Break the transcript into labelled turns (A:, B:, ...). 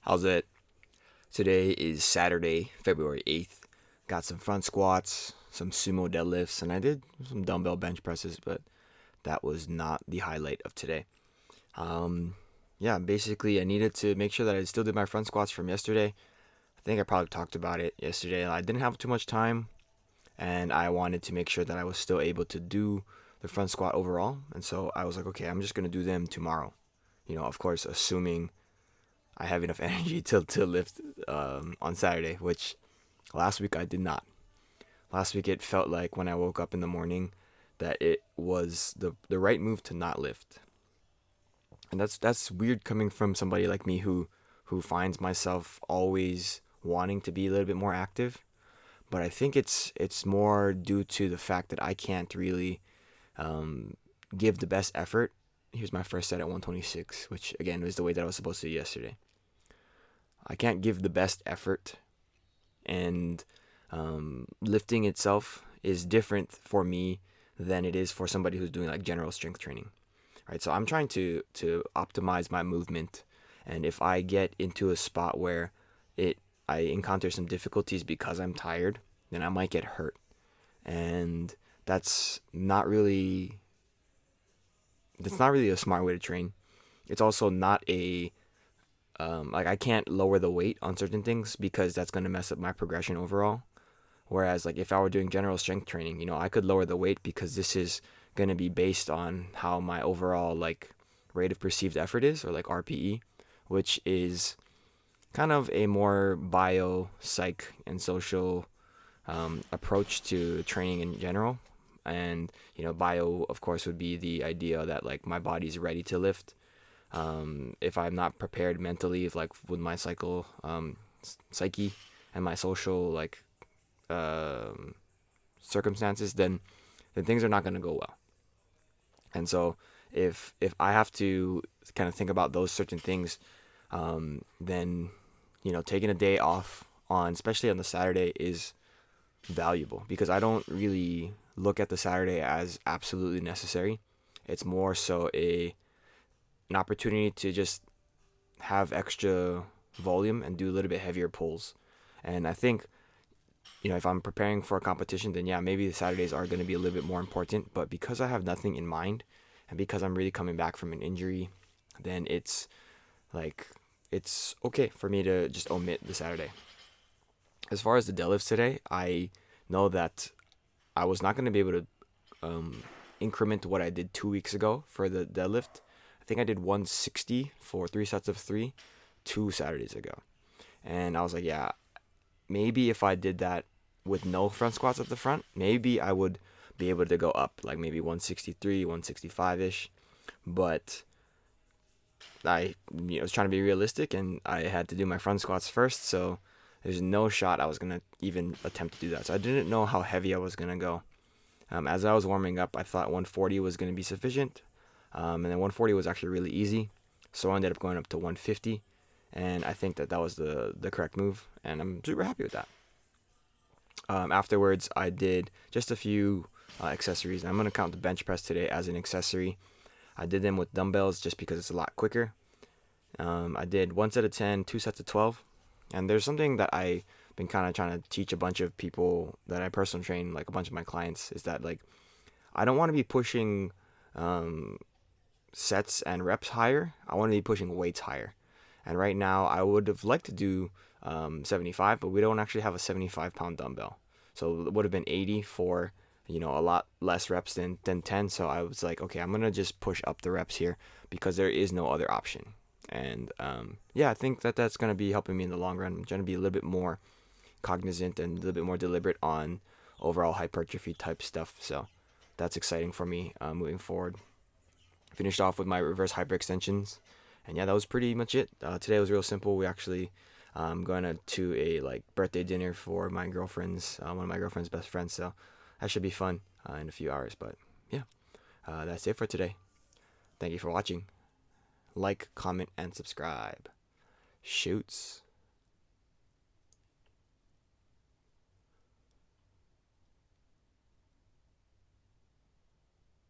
A: How's it? Today is Saturday, February 8th. Got some front squats, some sumo deadlifts, and I did some dumbbell bench presses, but that was not the highlight of today. Um, basically, I needed to make sure that I still did my front squats from yesterday. I think I probably talked about it yesterday. I didn't have too much time, and I wanted to make sure that I was still able to do the front squat overall. And so I was like, okay, I'm just going to do them tomorrow. Of course, assuming I have enough energy to lift on Saturday, which last week I did not. Last week it felt like when I woke up in the morning that it was the right move to not lift. And that's weird coming from somebody like me who finds myself always wanting to be a little bit more active. But I think it's more due to the fact that I can't really um, give the best effort. Here's my first set at 126, which again was the weight that I was supposed to do yesterday. I can't give the best effort, and lifting itself is different for me than it is for somebody who's doing like general strength training, right? So I'm trying to optimize my movement, and if I get into a spot where it I encounter some difficulties because I'm tired, then I might get hurt, and that's not really a smart way to train. It's also not a like I can't lower the weight on certain things because that's going to mess up my progression overall. Whereas like if I were doing general strength training, I could lower the weight because this is going to be based on how my overall like rate of perceived effort is, or like RPE, which is kind of a more bio, psych, and social approach to training in general. And bio of course would be the idea that like my body's ready to lift. If I'm not prepared mentally, if like with my psyche and my social like um, circumstances, then things are not going to go well. And so if I have to kind of think about those certain things, then taking a day off on, especially on the Saturday, is valuable because I don't really look at the Saturday as absolutely necessary. It's more so an opportunity to just have extra volume and do a little bit heavier pulls. And I think, if I'm preparing for a competition, then yeah, maybe the Saturdays are going to be a little bit more important. But because I have nothing in mind and because I'm really coming back from an injury, then like, it's okay for me to just omit the Saturday. As far as the deadlifts today, I know that I was not going to be able to increment what I did 2 weeks ago for the deadlift. I think I did 160 for 3 sets of 3 2 Saturdays ago. And I was like, yeah, maybe if I did that with no front squats at the front, maybe I would be able to go up, like maybe 163, 165 ish. But I was trying to be realistic, and I had to do my front squats first, so there's no shot I was gonna even attempt to do that. So I didn't know how heavy I was gonna go. As I was warming up, I thought 140 was gonna be sufficient, and then 140 was actually really easy, so I ended up going up to 150, and I think that was the correct move, and I'm super happy with that. Afterwards, I did just a few accessories. I'm gonna count the bench press today as an accessory. I did them with dumbbells just because it's a lot quicker. I did 1 set of 10, 2 sets of 12, and there's something that I've been kind of trying to teach a bunch of people that I personal train, like a bunch of my clients, is that like I don't want to be pushing sets and reps higher. I want to be pushing weights higher. And right now, I would have liked to do 75, but we don't actually have a 75-pound dumbbell. So it would have been 80 for, a lot less reps than 10. So I was like, okay, I'm going to just push up the reps here because there is no other option. And I think that that's going to be helping me in the long run. I'm trying to be a little bit more cognizant and a little bit more deliberate on overall hypertrophy type stuff. So that's exciting for me moving forward. Finished off with my reverse hyperextensions, and yeah, that was pretty much it. Today was real simple. We actually going to a like birthday dinner for my girlfriend's one of my girlfriend's best friends, so that should be fun in a few hours. But yeah, that's it for today. Thank you for watching. Like, comment, and subscribe. Shoots.